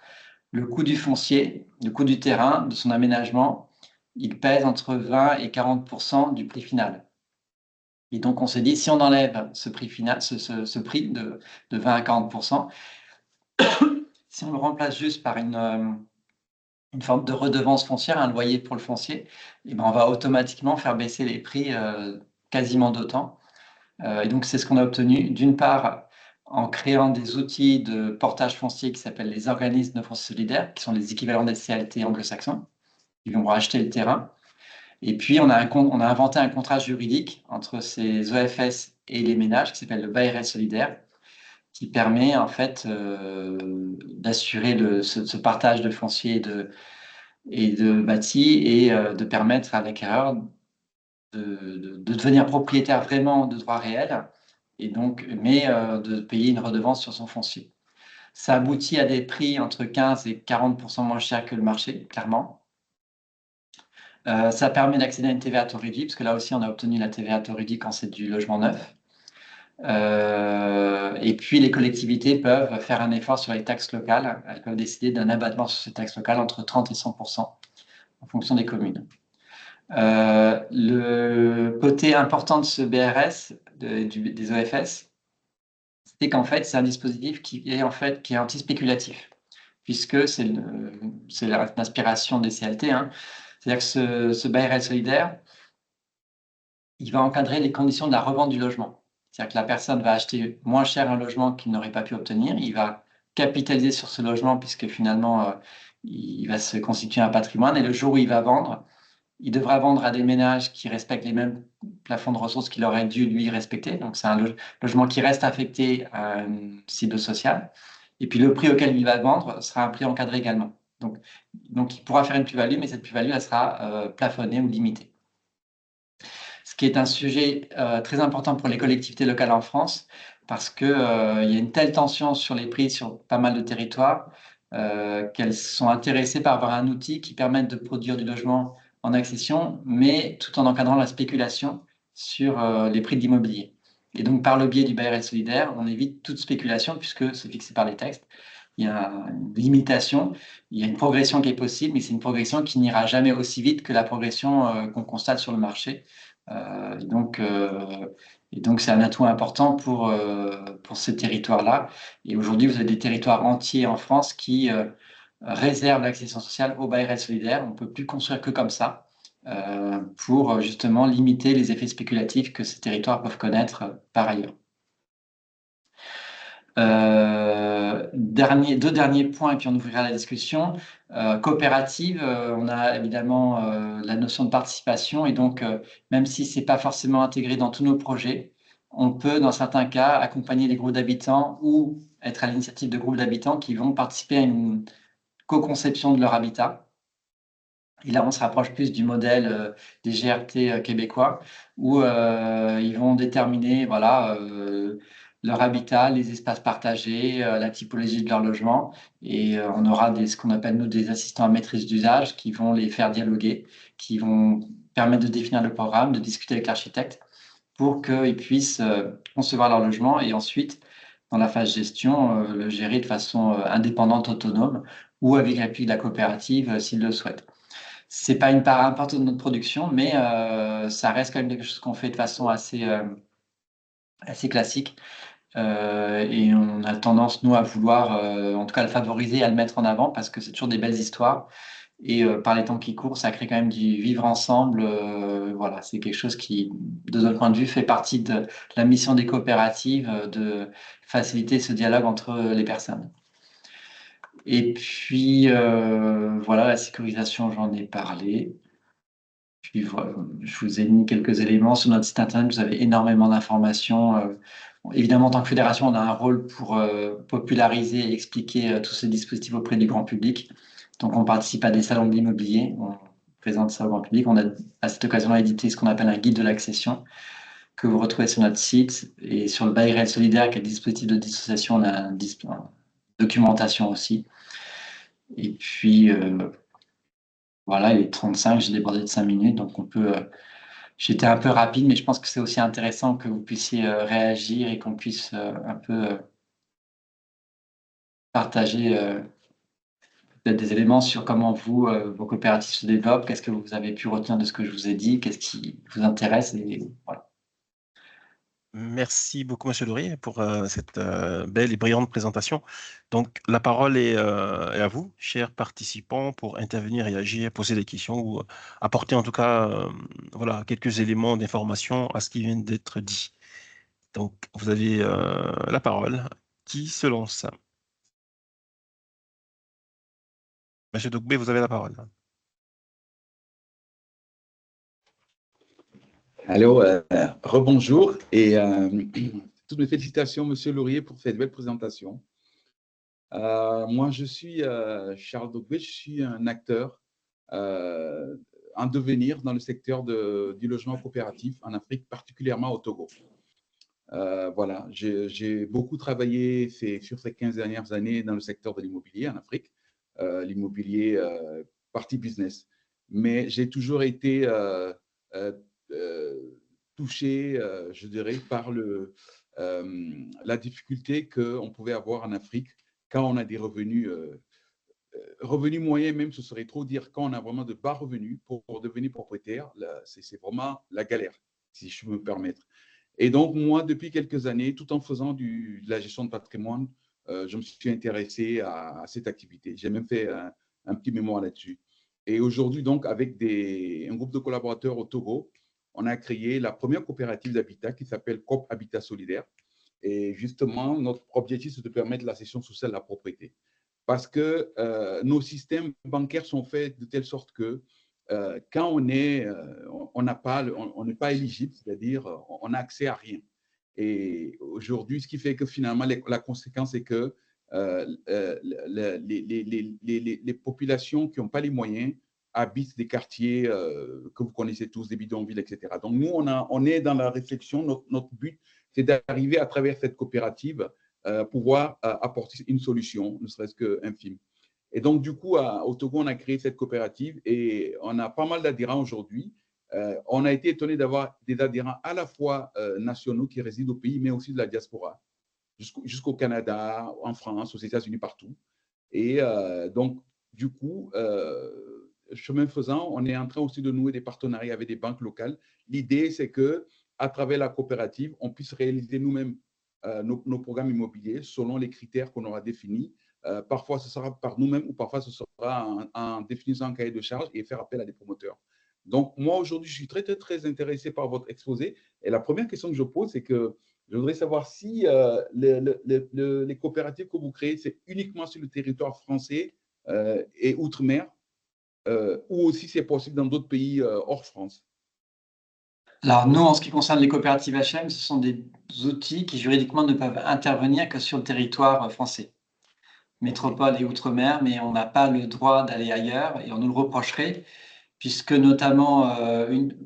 le coût du foncier, le coût du terrain, de son aménagement, il pèse entre 20 et 40% du prix final. Et donc, on s'est dit, si on enlève ce prix final, ce prix de 20 à 40%, si on le remplace juste par une forme de redevance foncière, un loyer pour le foncier, et on va automatiquement faire baisser les prix quasiment d'autant. Et donc, c'est ce qu'on a obtenu, d'une part, en créant des outils de portage foncier qui s'appellent les organismes de foncier solidaire, qui sont les équivalents des CLT anglo-saxons, qui vont racheter le terrain. Et puis, on a inventé un contrat juridique entre ces OFS et les ménages qui s'appelle le bail réel solidaire. qui permet en fait d'assurer ce partage de foncier et de bâti et de permettre à l'acquéreur de devenir propriétaire vraiment de droits réels, et donc, mais de payer une redevance sur son foncier. Ça aboutit à des prix entre 15 et 40% moins chers que le marché, clairement. Ça permet d'accéder à une TVA à taux réduit, parce que là aussi, on a obtenu la TVA à taux réduit quand c'est du logement neuf. Et puis, les collectivités peuvent faire un effort sur les taxes locales. Elles peuvent décider d'un abattement sur ces taxes locales entre 30 et 100% en fonction des communes. Le côté important de ce BRS, des OFS, c'est qu'en fait, c'est un dispositif qui est anti-spéculatif, puisque c'est l'inspiration des CLT, hein. C'est-à-dire que ce bail réel solidaire, il va encadrer les conditions de la revente du logement. C'est-à-dire que la personne va acheter moins cher un logement qu'il n'aurait pas pu obtenir. Il va capitaliser sur ce logement puisque finalement, il va se constituer un patrimoine. Et le jour où il va vendre, il devra vendre à des ménages qui respectent les mêmes plafonds de ressources qu'il aurait dû lui respecter. Donc, c'est un logement qui reste affecté à une cible sociale. Et puis, le prix auquel il va vendre sera un prix encadré également. Donc il pourra faire une plus-value, mais cette plus-value, elle sera plafonnée ou limitée. Ce qui est un sujet très important pour les collectivités locales en France, parce qu'il y a une telle tension sur les prix sur pas mal de territoires qu'elles sont intéressées par avoir un outil qui permette de produire du logement en accession, mais tout en encadrant la spéculation sur les prix de l'immobilier. Et donc, par le biais du BRL solidaire, on évite toute spéculation puisque c'est fixé par les textes. Il y a une limitation, il y a une progression qui est possible, mais c'est une progression qui n'ira jamais aussi vite que la progression qu'on constate sur le marché. Et donc, c'est un atout important pour ces territoires-là. Et aujourd'hui, vous avez des territoires entiers en France qui réservent l'accession sociale au bail réel solidaire. On ne peut plus construire que comme ça pour justement limiter les effets spéculatifs que ces territoires peuvent connaître par ailleurs. Deux derniers points, et puis on ouvrira la discussion. Coopérative, on a évidemment la notion de participation, et donc même si c'est pas forcément intégré dans tous nos projets, on peut dans certains cas accompagner les groupes d'habitants ou être à l'initiative de groupes d'habitants qui vont participer à une co-conception de leur habitat. Et là, on se rapproche plus du modèle des GRT québécois, où ils vont déterminer voilà, leur habitat, les espaces partagés, la typologie de leur logement. Et on aura ce qu'on appelle, nous, des assistants à maîtrise d'usage qui vont les faire dialoguer, qui vont permettre de définir le programme, de discuter avec l'architecte pour qu'ils puissent concevoir leur logement et ensuite, dans la phase gestion, le gérer de façon indépendante, autonome ou avec l'appui de la coopérative s'ils le souhaitent. C'est pas une part importante de notre production, mais ça reste quand même quelque chose qu'on fait de façon assez classique. Et on a tendance, nous, à vouloir, en tout cas, le favoriser et à le mettre en avant parce que c'est toujours des belles histoires. Et par les temps qui courent, ça crée quand même du vivre ensemble. Voilà, c'est quelque chose qui, de notre point de vue, fait partie de la mission des coopératives, de faciliter ce dialogue entre les personnes. Et puis, voilà, la sécurisation, j'en ai parlé. Puis, voilà, je vous ai mis quelques éléments sur notre site internet. Vous avez énormément d'informations. Évidemment, en tant que fédération, on a un rôle pour populariser et expliquer tous ces dispositifs auprès du grand public. Donc, on participe à des salons de l'immobilier. On présente ça au grand public. On a à cette occasion édité ce qu'on appelle un guide de l'accession que vous retrouvez sur notre site. Et sur le bail réel solidaire, qui est le dispositif de dissociation, on a une documentation aussi. Et puis, voilà, il est 35, j'ai débordé de 5 minutes, donc on peut. J'étais un peu rapide, mais je pense que c'est aussi intéressant que vous puissiez réagir et qu'on puisse un peu partager peut-être des éléments sur comment vous, vos coopératives se développent, qu'est-ce que vous avez pu retenir de ce que je vous ai dit, qu'est-ce qui vous intéresse, et voilà. Merci beaucoup, Monsieur Doré, pour cette belle et brillante présentation. Donc, la parole est à vous, chers participants, pour intervenir, réagir, poser des questions ou apporter en tout cas voilà, quelques éléments d'information à ce qui vient d'être dit. Donc, vous avez la parole. Qui se lance? Monsieur Dogbé, vous avez la parole. Allô, rebonjour. Et toutes mes félicitations, Monsieur Laurier, pour cette belle présentation. Moi, je suis Charles Dogbé, je suis un acteur en devenir dans le secteur du logement coopératif en Afrique, particulièrement au Togo. Voilà, j'ai beaucoup travaillé sur ces 15 dernières années dans le secteur de l'immobilier en Afrique, l'immobilier partie business. Mais j'ai toujours été touché, je dirais, par la difficulté qu'on pouvait avoir en Afrique quand on a des revenus, revenus moyens même, ce serait trop dire, quand on a vraiment de bas revenus pour devenir propriétaire, c'est vraiment la galère, si je peux me permettre. Et donc, moi, depuis quelques années, tout en faisant de la gestion de patrimoine, je me suis intéressé à cette activité. J'ai même fait un petit mémoire là-dessus. Et aujourd'hui, donc, avec un groupe de collaborateurs au Togo, on a créé la première coopérative d'habitat qui s'appelle Coop Habitat Solidaire. Et justement, notre objectif, c'est de permettre la cession sociale de la propriété. Parce que nos systèmes bancaires sont faits de telle sorte que quand on n'est pas éligible, c'est-à-dire on n'a accès à rien. Et aujourd'hui, ce qui fait que finalement, la conséquence est que les populations qui n'ont pas les moyens habitent des quartiers que vous connaissez tous, des bidonvilles, etc. Donc, nous, on est dans la réflexion. Notre but, c'est d'arriver à travers cette coopérative pouvoir apporter une solution, ne serait-ce qu'infime. Et donc, du coup, au Togo, on a créé cette coopérative et on a pas mal d'adhérents aujourd'hui. On a été étonné d'avoir des adhérents à la fois nationaux qui résident au pays, mais aussi de la diaspora, jusqu'au Canada, en France, aux États-Unis, partout. Et donc, du coup, chemin faisant, on est en train aussi de nouer des partenariats avec des banques locales. L'idée, c'est qu'à travers la coopérative, on puisse réaliser nous-mêmes nos programmes immobiliers selon les critères qu'on aura définis. Parfois, ce sera par nous-mêmes ou parfois, ce sera en définissant un cahier de charges et faire appel à des promoteurs. Donc, moi, aujourd'hui, je suis très, très, très intéressé par votre exposé. Et la première question que je pose, c'est que je voudrais savoir si les coopératives que vous créez, c'est uniquement sur le territoire français et outre-mer, ou aussi c'est possible dans d'autres pays hors France. Alors, nous, en ce qui concerne les coopératives HM, ce sont des outils qui juridiquement ne peuvent intervenir que sur le territoire français, métropole et outre-mer, mais on n'a pas le droit d'aller ailleurs et on nous le reprocherait, puisque notamment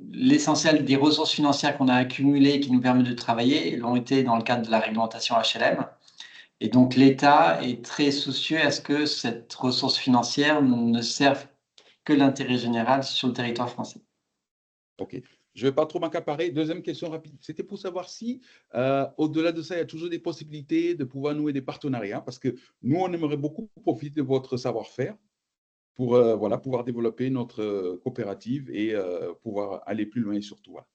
l'essentiel des ressources financières qu'on a accumulées et qui nous permettent de travailler l'ont été dans le cadre de la réglementation HLM. Et donc, l'État est très soucieux à ce que cette ressource financière ne serve que l'intérêt général sur le territoire français. OK. Je ne vais pas trop m'accaparer. Deuxième question rapide. C'était pour savoir si, au-delà de ça, il y a toujours des possibilités de pouvoir nouer des partenariats, parce que nous, on aimerait beaucoup profiter de votre savoir-faire pour voilà, pouvoir développer notre coopérative et pouvoir aller plus loin surtout. Voilà.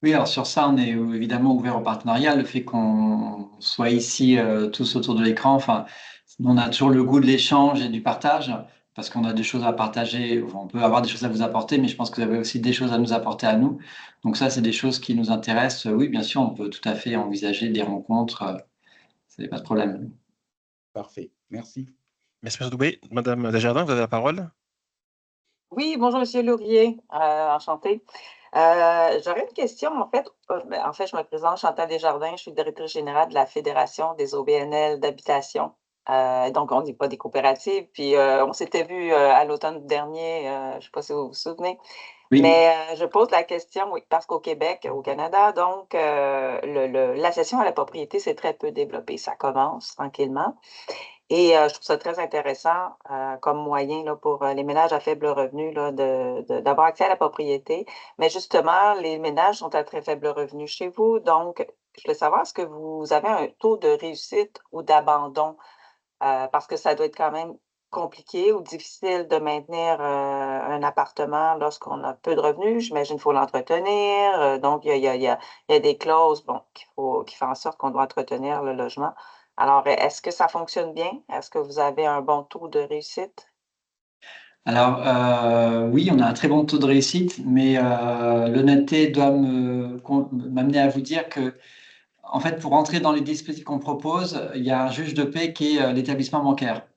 Oui, alors sur ça, on est évidemment ouvert au partenariat. Le fait qu'on soit ici tous autour de l'écran, enfin, on a toujours le goût de l'échange et du partage, parce qu'on a des choses à partager. On peut avoir des choses à vous apporter, mais je pense que vous avez aussi des choses à nous apporter à nous. Donc ça, c'est des choses qui nous intéressent. Oui, bien sûr, on peut tout à fait envisager des rencontres. C'est pas de problème. Parfait. Merci. Merci, M. Doubé. Madame Desjardins, vous avez la parole. Oui, bonjour, Monsieur Laurier. Enchantée. J'aurais une question, en fait. Je me présente, Chantal Desjardins, je suis directrice générale de la Fédération des OBNL d'habitation. Donc, on n'est pas des coopératives. Puis, on s'était vu à l'automne dernier, je ne sais pas si vous vous souvenez. Oui. Mais je pose la question, oui, parce qu'au Québec, au Canada, donc, l'accession à la propriété, c'est très peu développé. Ça commence tranquillement. Et je trouve ça très intéressant comme moyen là, pour les ménages à faible revenu là, d'avoir accès à la propriété. Mais justement, les ménages sont à très faible revenu chez vous. Donc, je voulais savoir, est-ce que vous avez un taux de réussite ou d'abandon? Parce que ça doit être quand même compliqué ou difficile de maintenir un appartement lorsqu'on a peu de revenus. J'imagine qu'il faut l'entretenir. Donc, il y a des clauses qui font en sorte qu'on doit entretenir le logement. Alors, est-ce que ça fonctionne bien? Est-ce que vous avez un bon taux de réussite? Alors, oui, on a un très bon taux de réussite, mais l'honnêteté doit m'amener à vous dire que, en fait, pour entrer dans les dispositifs qu'on propose, il y a un juge de paix qui est l'établissement bancaire.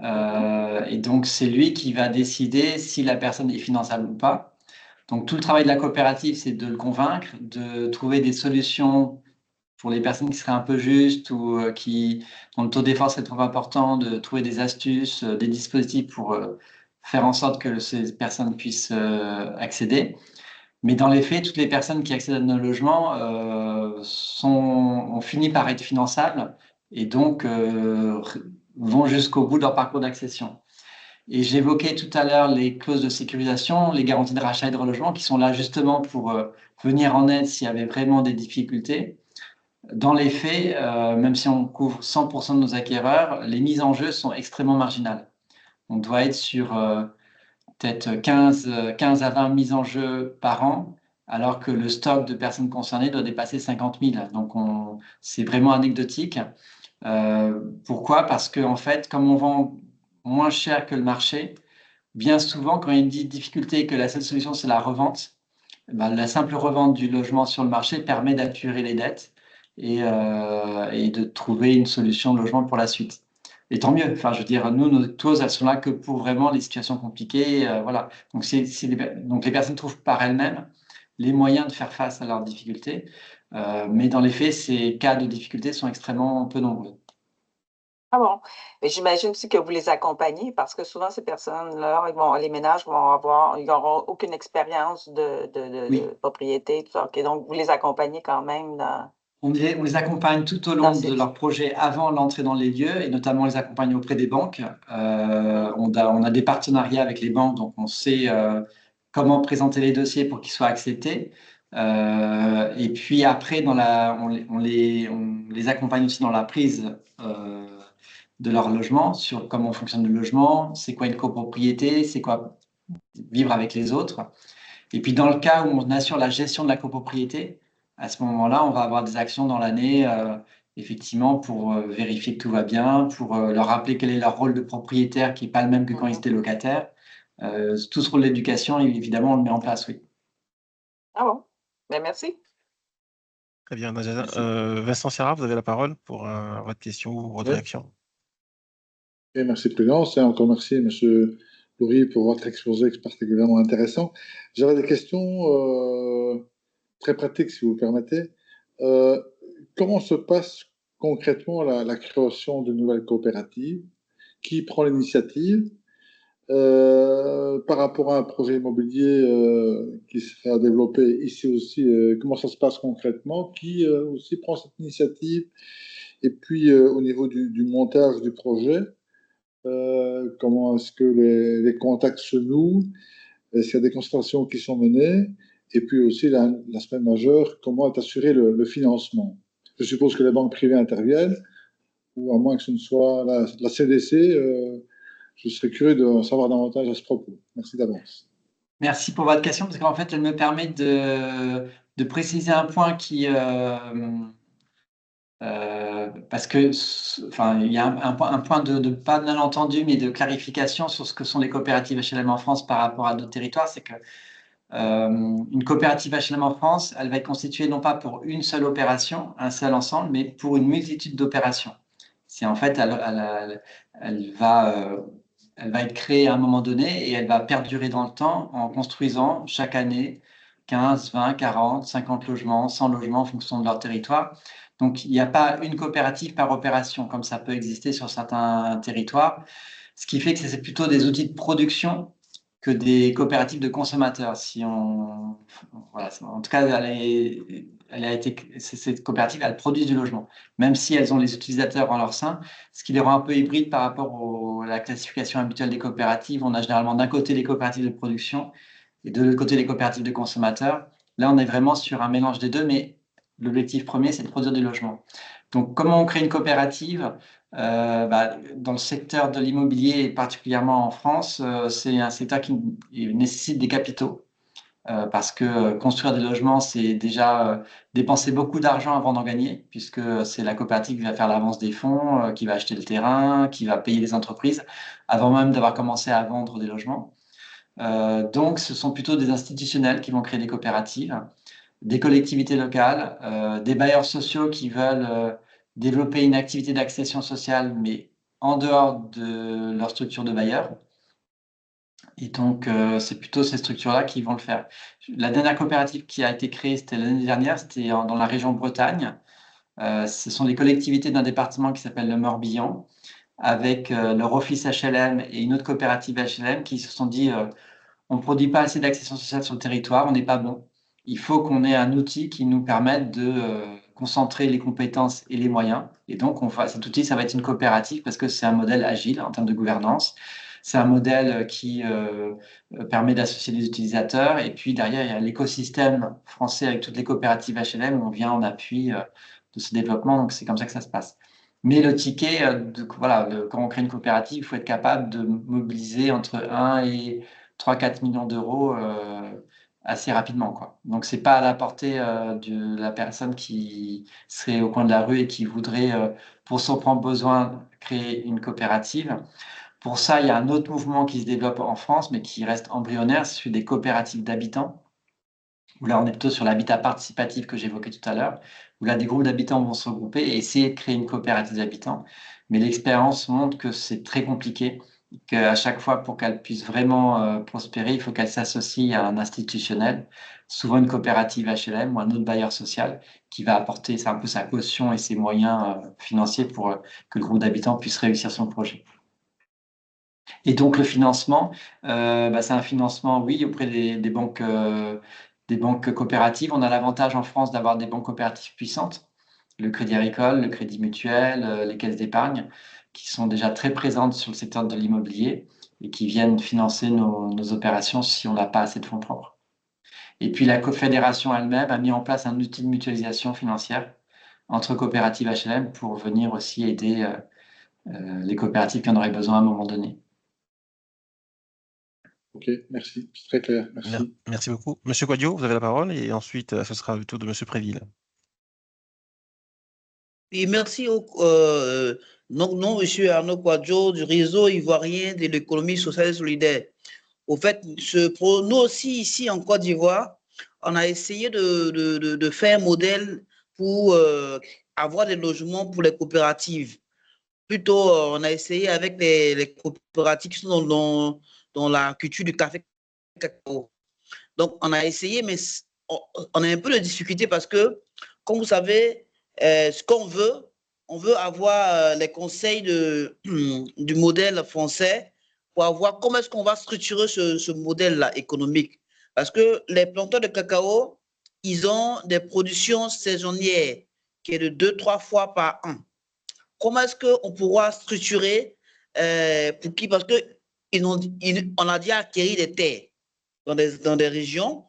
Et donc, c'est lui qui va décider si la personne est finançable ou pas. Donc, tout le travail de la coopérative, c'est de le convaincre, de trouver des solutions pour les personnes qui seraient un peu justes ou dont le taux d'effort serait trop important, de trouver des astuces, des dispositifs pour faire en sorte que ces personnes puissent accéder. Mais dans les faits, toutes les personnes qui accèdent à nos logements ont fini par être finançables et donc vont jusqu'au bout de leur parcours d'accession. Et j'évoquais tout à l'heure les clauses de sécurisation, les garanties de rachat et de relogement qui sont là justement pour venir en aide s'il y avait vraiment des difficultés. Dans les faits, même si on couvre 100% de nos acquéreurs, les mises en jeu sont extrêmement marginales. On doit être sur peut-être 15 à 20 mises en jeu par an, alors que le stock de personnes concernées doit dépasser 50 000. Donc, c'est vraiment anecdotique. Pourquoi? Parce qu'en fait, comme on vend moins cher que le marché, bien souvent, quand il y a une difficulté et que la seule solution, c'est la revente, la simple revente du logement sur le marché permet d'apurer les dettes et de trouver une solution de logement pour la suite. Et tant mieux. Enfin, je veux dire, nous, nos clauses, elles sont là que pour vraiment les situations compliquées. Voilà. Donc, donc, les personnes trouvent par elles-mêmes les moyens de faire face à leurs difficultés. Mais dans les faits, ces cas de difficultés sont extrêmement peu nombreux. Ah bon? Mais j'imagine aussi que vous les accompagnez parce que souvent, ces personnes-là, les ménages ils n'auront aucune expérience Oui. de propriété, tout ça. OK, donc, vous les accompagnez quand même dans. On les accompagne tout au long de leur projet avant l'entrée dans les lieux et notamment on les accompagne auprès des banques. On a des partenariats avec les banques, donc on sait comment présenter les dossiers pour qu'ils soient acceptés. Et puis après, on les accompagne aussi dans la prise de leur logement, sur comment fonctionne le logement, c'est quoi une copropriété, c'est quoi vivre avec les autres. Et puis dans le cas où on assure la gestion de la copropriété, à ce moment-là, on va avoir des actions dans l'année, effectivement, pour vérifier que tout va bien, pour leur rappeler quel est leur rôle de propriétaire, qui n'est pas le même que quand ils étaient locataires. Tout ce rôle d'éducation, évidemment, on le met en place, oui. Ah bon? Ben, merci. Très bien, Najat. Vincent Serra, vous avez la parole pour votre question ou votre réaction. Et merci, Prudence. Et encore merci, M. Loury, pour votre exposé particulièrement intéressant. J'avais des questions très pratiques, si vous permettez. Comment se passe concrètement la création de nouvelles coopératives? Qui prend l'initiative? Par rapport à un projet immobilier qui sera développé ici aussi, comment ça se passe concrètement? Qui aussi prend cette initiative? Et puis, au niveau du montage du projet, comment est-ce que les contacts se nouent? Est-ce qu'il y a des consultations qui sont menées? Et puis aussi, l'aspect majeur, comment est assuré le financement? Je suppose que les banques privées interviennent, ou à moins que ce ne soit la CDC. Je serais curieux de savoir davantage à ce propos. Merci d'avance. Merci pour votre question, parce qu'en fait, elle me permet de préciser un point qui... parce que, enfin, il y a un point de pas malentendu, mais de clarification sur ce que sont les coopératives HLM en France par rapport à d'autres territoires. C'est que une coopérative HLM en France, elle va être constituée non pas pour une seule opération, un seul ensemble, mais pour une multitude d'opérations. C'est en fait, elle va être créée à un moment donné et elle va perdurer dans le temps en construisant chaque année 15, 20, 40, 50 logements, 100 logements en fonction de leur territoire. Donc, il n'y a pas une coopérative par opération, comme ça peut exister sur certains territoires, ce qui fait que c'est plutôt des outils de production que des coopératives de consommateurs. Voilà, en tout cas, cette coopérative, elle produit du logement, même si elles ont les utilisateurs en leur sein, ce qui les rend un peu hybrides par rapport à la classification habituelle des coopératives. On a généralement d'un côté les coopératives de production et de l'autre côté les coopératives de consommateurs. Là, on est vraiment sur un mélange des deux, mais l'objectif premier, c'est de produire du logement. Donc, comment on crée une coopérative? Dans le secteur de l'immobilier, et particulièrement en France, c'est un secteur qui nécessite des capitaux. Parce que construire des logements, c'est déjà dépenser beaucoup d'argent avant d'en gagner, puisque c'est la coopérative qui va faire l'avance des fonds, qui va acheter le terrain, qui va payer les entreprises, avant même d'avoir commencé à vendre des logements. Donc, ce sont plutôt des institutionnels qui vont créer des coopératives, des collectivités locales, des bailleurs sociaux qui veulent développer une activité d'accession sociale, mais en dehors de leur structure de bailleurs. Et donc, c'est plutôt ces structures-là qui vont le faire. La dernière coopérative qui a été créée, c'était l'année dernière, c'était dans la région Bretagne. Ce sont les collectivités d'un département qui s'appelle le Morbihan, avec leur office HLM et une autre coopérative HLM qui se sont dit on ne produit pas assez d'accession sociale sur le territoire, on n'est pas bon. Il faut qu'on ait un outil qui nous permette de concentrer les compétences et les moyens. Et donc, cet outil, ça va être une coopérative parce que c'est un modèle agile en termes de gouvernance. C'est un modèle qui permet d'associer les utilisateurs. Et puis, derrière, il y a l'écosystème français avec toutes les coopératives HLM où on vient en appui de ce développement. Donc, c'est comme ça que ça se passe. Mais le ticket, voilà, quand on crée une coopérative, il faut être capable de mobiliser entre 1 et 3-4 millions d'euros assez rapidement, quoi. Donc, c'est pas à la portée de la personne qui serait au coin de la rue et qui voudrait, pour son propre besoin, créer une coopérative. Pour ça, il y a un autre mouvement qui se développe en France, mais qui reste embryonnaire, c'est celui des coopératives d'habitants, où là, on est plutôt sur l'habitat participatif que j'évoquais tout à l'heure, où là, des groupes d'habitants vont se regrouper et essayer de créer une coopérative d'habitants. Mais l'expérience montre que c'est très compliqué, qu'à chaque fois, pour qu'elle puisse vraiment prospérer, il faut qu'elle s'associe à un institutionnel, souvent une coopérative HLM ou un autre bailleur social, qui va apporter un peu sa caution et ses moyens financiers pour que le groupe d'habitants puisse réussir son projet. Et donc, le financement, c'est un financement, oui, auprès des banques coopératives. On a l'avantage en France d'avoir des banques coopératives puissantes, le Crédit Agricole, le Crédit Mutuel, les caisses d'épargne, qui sont déjà très présentes sur le secteur de l'immobilier et qui viennent financer nos opérations si on n'a pas assez de fonds propres. Et puis, la Confédération elle-même a mis en place un outil de mutualisation financière entre coopératives HLM pour venir aussi aider les coopératives qui en auraient besoin à un moment donné. Ok, merci, c'est très clair, merci. Merci beaucoup. Monsieur Quadio, vous avez la parole et ensuite, ce sera le tour de Monsieur Préville. Et merci non, monsieur Arnaud Quadjo du réseau ivoirien de l'économie sociale et solidaire. Au fait, pour nous aussi, ici en Côte d'Ivoire, on a essayé de faire un modèle pour avoir des logements pour les coopératives. Plutôt, on a essayé avec les coopératives qui sont dans la culture du café cacao. Donc, on a essayé, mais on a un peu de difficulté parce que, comme vous savez, ce qu'on veut, on veut avoir les conseils du modèle français pour avoir comment est-ce qu'on va structurer ce modèle-là économique. Parce que les planteurs de cacao, ils ont des productions saisonnières qui est de 2-3 fois par an. Comment est-ce qu'on pourra structurer pour qui? Parce qu'on a déjà acquis des terres dans des régions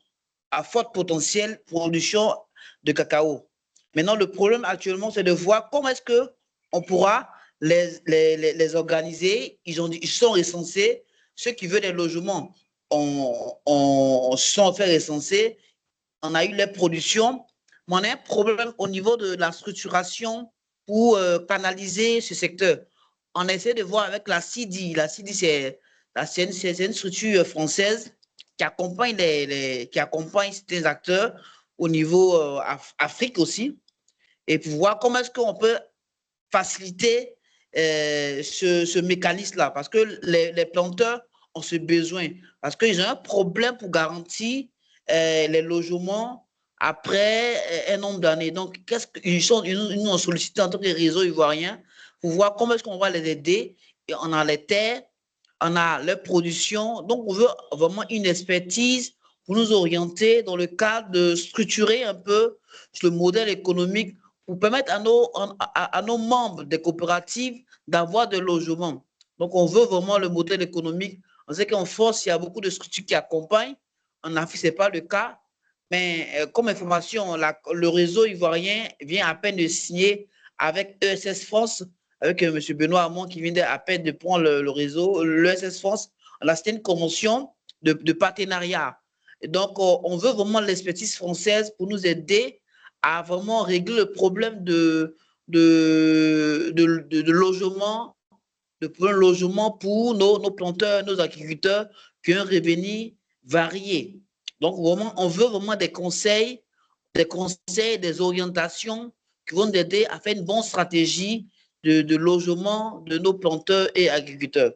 à fort potentiel production de cacao. Maintenant, le problème actuellement, c'est de voir comment est-ce qu'on pourra les organiser. Ils sont recensés. Ceux qui veulent des logements sont fait recenser. On a eu les productions. Mais on a un problème au niveau de la structuration pour canaliser ce secteur. On essaie de voir avec la CIDI. La CIDI, c'est une structure française qui accompagne certains acteurs au niveau Afrique aussi, et pour voir comment est-ce qu'on peut faciliter ce mécanisme-là, parce que les planteurs ont ce besoin, parce qu'ils ont un problème pour garantir les logements après un nombre d'années. Donc, ils nous ont sollicité en tant que réseau ivoirien pour voir comment est-ce qu'on va les aider. Et on a les terres, on a leur production. Donc, on veut vraiment une expertise pour nous orienter dans le cadre de structurer un peu le modèle économique pour permettre à nos membres des coopératives d'avoir des logements. Donc, on veut vraiment le modèle économique. On sait qu'en France, il y a beaucoup de structures qui accompagnent. En Afrique, ce n'est pas le cas. Mais comme information, le réseau ivoirien vient à peine de signer avec ESS France, avec M. Benoît Hamon qui vient à peine de prendre le réseau, l'ESS France. On a signé une convention de partenariat. Et donc, on veut vraiment l'expertise française pour nous aider à vraiment régler le problème de logement, pour nos planteurs, nos agriculteurs qui ont un revenu varié. Donc, vraiment, on veut vraiment des conseils, des orientations qui vont nous aider à faire une bonne stratégie de logement de nos planteurs et agriculteurs.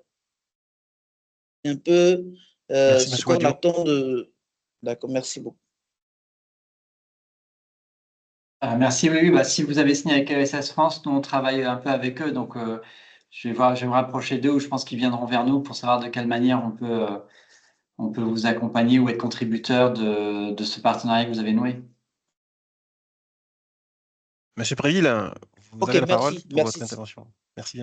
C'est un peu ce qu'on attend de... D'accord, merci beaucoup. Merci, oui, bah, si vous avez signé avec ESS France, nous on travaille un peu avec eux, donc je vais me rapprocher d'eux, ou je pense qu'ils viendront vers nous pour savoir de quelle manière on peut vous accompagner ou être contributeur de ce partenariat que vous avez noué. Monsieur Préville, vous Ok, avez la parole merci, pour votre merci. intervention. Merci.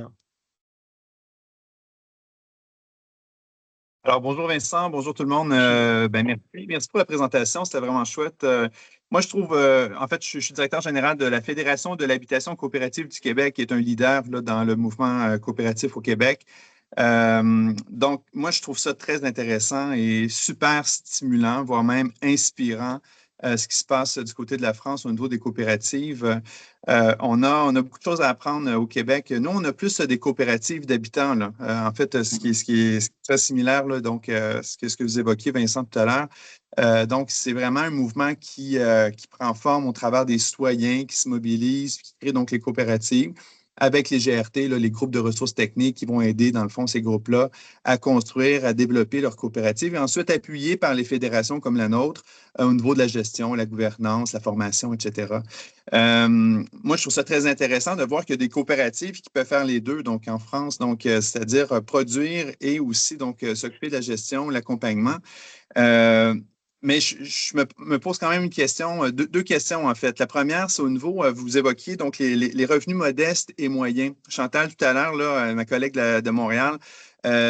Alors, bonjour Vincent, bonjour tout le monde. Merci pour la présentation, c'était vraiment chouette. Moi, je trouve, en fait, je suis directeur général de la Fédération de l'habitation coopérative du Québec, qui est un leader là, dans le mouvement coopératif au Québec. Donc, moi, je trouve ça très intéressant et super stimulant, voire même inspirant, ce qui se passe du côté de la France au niveau des coopératives. On a beaucoup de choses à apprendre au Québec. Nous, on a plus des coopératives d'habitants, là. En fait, ce qui est très similaire, là, donc, ce que vous évoquiez, Vincent, tout à l'heure. Donc, c'est vraiment un mouvement qui prend forme au travers des citoyens qui se mobilisent, qui créent donc les coopératives avec les GRT, là, les groupes de ressources techniques qui vont aider, dans le fond, ces groupes-là à construire, à développer leurs coopératives et ensuite appuyés par les fédérations comme la nôtre au niveau de la gestion, la gouvernance, la formation, etc. Moi, je trouve ça très intéressant de voir qu'il y a des coopératives qui peuvent faire les deux, donc en France, donc c'est-à-dire produire et aussi donc s'occuper de la gestion, l'accompagnement. Mais je me pose quand même une question, deux questions en fait. La première, c'est au niveau, vous évoquiez donc les revenus modestes et moyens. Chantal, tout à l'heure, là, ma collègue de Montréal,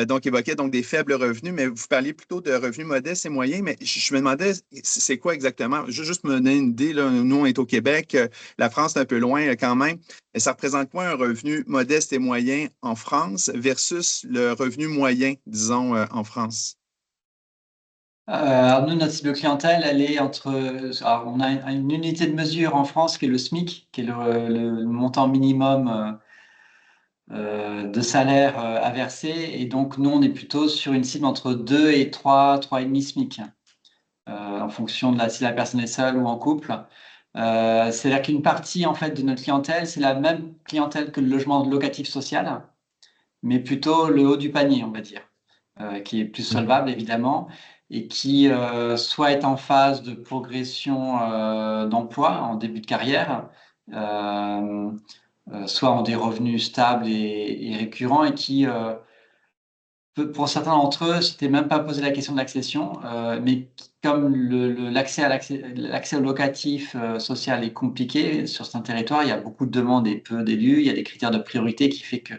donc évoquait donc des faibles revenus, mais vous parliez plutôt de revenus modestes et moyens. Mais je me demandais, c'est quoi exactement? Juste me donner une idée, là, nous, on est au Québec, la France est un peu loin quand même. Mais ça représente quoi un revenu modeste et moyen en France versus le revenu moyen, disons, en France? Alors nous, notre cible clientèle, elle est entre. Alors on a une unité de mesure en France qui est le SMIC, qui est le montant minimum de salaire à verser. Et donc, nous, on est plutôt sur une cible entre 2 et 3,5 SMIC, en fonction de si la personne est seule ou en couple. C'est-à-dire qu'une partie, en fait, de notre clientèle, c'est la même clientèle que le logement locatif social, mais plutôt le haut du panier, on va dire, qui est plus solvable, évidemment, et qui soit est en phase de progression d'emploi en début de carrière, soit ont des revenus stables et récurrents, et qui, pour certains d'entre eux, s'étaient même pas posé la question de l'accession, mais comme l'accès au locatif social est compliqué sur certains territoires, il y a beaucoup de demandes et peu d'élus, il y a des critères de priorité qui fait que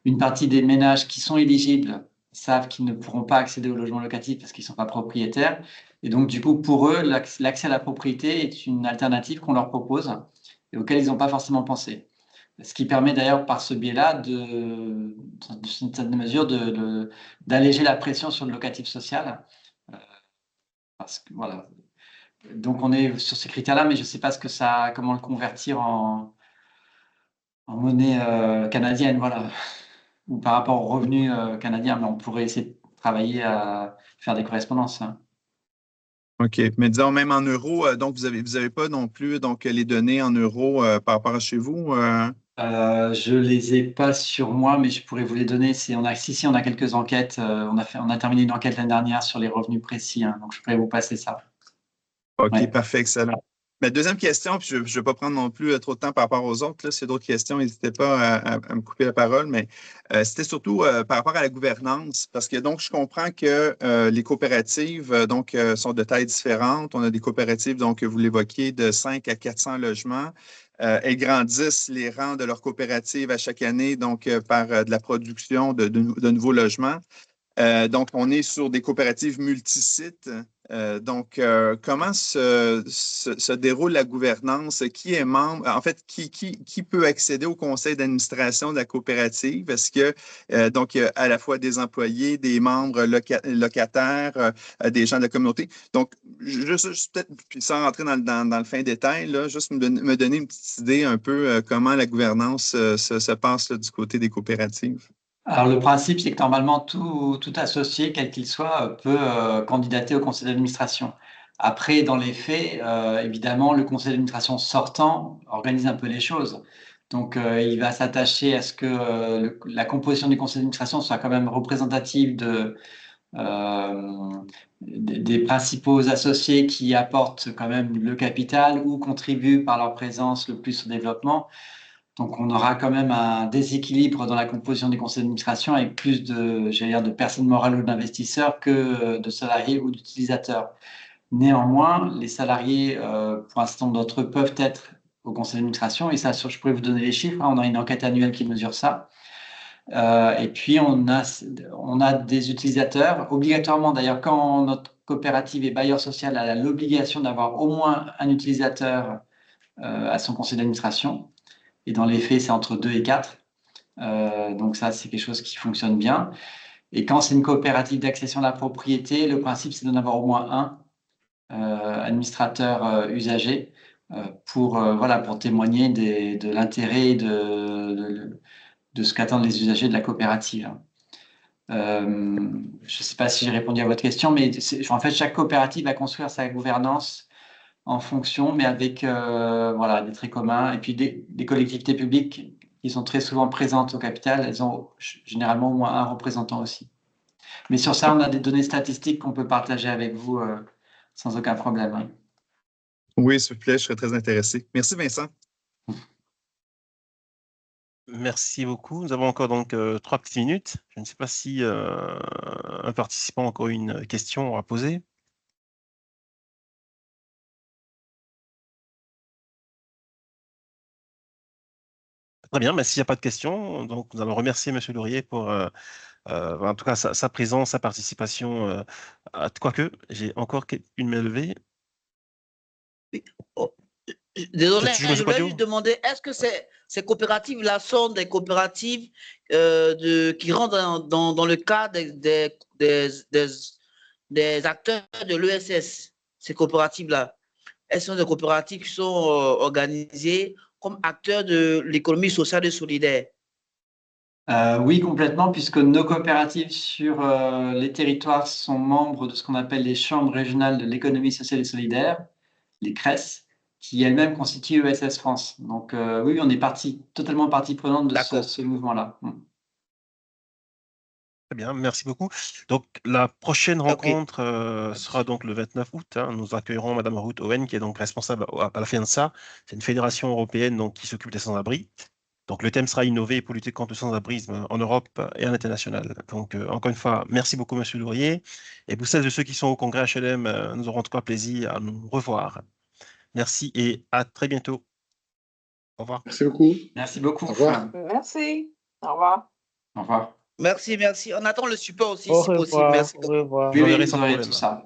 une partie des ménages qui sont éligibles savent qu'ils ne pourront pas accéder au logement locatif parce qu'ils ne sont pas propriétaires. Et donc, du coup, pour eux, l'accès à la propriété est une alternative qu'on leur propose et auquel ils n'ont pas forcément pensé. Ce qui permet d'ailleurs, par ce biais-là, d'une certaine mesure, d'alléger la pression sur le locatif social. Parce que, voilà. Donc, on est sur ces critères-là, mais je ne sais pas comment le convertir en monnaie canadienne. Voilà. Ou par rapport aux revenus canadiens, mais on pourrait essayer de travailler à faire des correspondances. Hein. OK. Mais disons, même en euros, donc vous avez pas non plus donc, les données en euros par rapport à chez vous? Je les ai pas sur moi, mais je pourrais vous les donner. On a quelques enquêtes. On a terminé une enquête l'année dernière sur les revenus précis, hein, donc je pourrais vous passer ça. OK, Ouais. parfait, excellent. Mais deuxième question, puis je ne vais pas prendre non plus trop de temps par rapport aux autres. Là, s'il y a d'autres questions, n'hésitez pas à me couper la parole, mais c'était surtout par rapport à la gouvernance, parce que donc je comprends que les coopératives sont de tailles différentes. On a des coopératives, donc vous l'évoquiez, de 5 à 400 logements. Elles grandissent les rangs de leurs coopératives à chaque année, donc par de la production de nouveaux logements. Donc, on est sur des coopératives multisites. Comment se déroule la gouvernance? Qui est membre? En fait, qui peut accéder au conseil d'administration de la coopérative? Est-ce que, donc, il y a à la fois des employés, des membres locataires, des gens de la communauté? Donc, juste peut-être, puis sans rentrer dans le fin détail, là, juste me donner une petite idée un peu comment la gouvernance se passe là, du côté des coopératives. Alors, le principe, c'est que normalement, tout associé, quel qu'il soit, peut candidater au conseil d'administration. Après, dans les faits, évidemment, le conseil d'administration sortant organise un peu les choses. Donc, il va s'attacher à ce que la composition du conseil d'administration soit quand même représentative des principaux associés qui apportent quand même le capital ou contribuent par leur présence le plus au développement. Donc, on aura quand même un déséquilibre dans la composition des conseils d'administration avec plus de personnes morales ou d'investisseurs que de salariés ou d'utilisateurs. Néanmoins, les salariés, pour un certain nombre d'entre eux, peuvent être au conseil d'administration. Et ça, je pourrais vous donner les chiffres. On a une enquête annuelle qui mesure ça. Et puis, on a des utilisateurs, obligatoirement d'ailleurs, quand notre coopérative est bailleur social, elle a l'obligation d'avoir au moins un utilisateur à son conseil d'administration. Et dans les faits, c'est entre 2 et 4. Donc ça, c'est quelque chose qui fonctionne bien. Et quand c'est une coopérative d'accession à la propriété, le principe, c'est d'en avoir au moins un administrateur usager pour témoigner de l'intérêt de ce qu'attendent les usagers de la coopérative. Je ne sais pas si j'ai répondu à votre question, mais en fait, chaque coopérative va construire sa gouvernance en fonction, mais avec des traits communs. Et puis des collectivités publiques qui sont très souvent présentes au capital, elles ont généralement au moins un représentant aussi. Mais sur ça, on a des données statistiques qu'on peut partager avec vous sans aucun problème. Hein. Oui, s'il vous plaît, je serais très intéressé. Merci, Vincent. Merci beaucoup. Nous avons encore donc 3 petites minutes. Je ne sais pas si un participant a encore une question à poser. Très bien, mais s'il n'y a pas de questions, donc nous allons remercier M. Laurier pour en tout cas sa présence, sa participation. Quoique, j'ai encore une main levée. Oh, désolé, Tu joues, je voulais juste demander, est-ce que ces coopératives-là sont des coopératives qui rentrent dans le cadre des acteurs de l'ESS, ces coopératives-là? Elles sont des coopératives qui sont organisées comme acteurs de l'économie sociale et solidaire. Oui, complètement, puisque nos coopératives sur les territoires sont membres de ce qu'on appelle les chambres régionales de l'économie sociale et solidaire, les CRES, qui elles-mêmes constituent ESS France. Donc oui, on est totalement partie prenante de ce mouvement-là. Très bien, merci beaucoup. Donc, la prochaine rencontre sera donc le 29 août. Hein. Nous accueillerons Mme Ruth Owen, qui est donc responsable à la FEANSA. C'est une fédération européenne donc, qui s'occupe des sans-abri. Donc, le thème sera innover pour lutter contre le sans-abrisme en Europe et à l'international. Donc, encore une fois, merci beaucoup, M. Laurier. Et pour celles de ceux qui sont au congrès HLM, nous aurons en tout cas plaisir à nous revoir. Merci et à très bientôt. Au revoir. Merci beaucoup. Merci beaucoup. Au revoir. Merci. Au revoir. Au revoir. Merci. On attend le support aussi, Au si revoir, possible. Merci. au revoir. Oui, Vous verrez vous sans aurez problème. tout ça.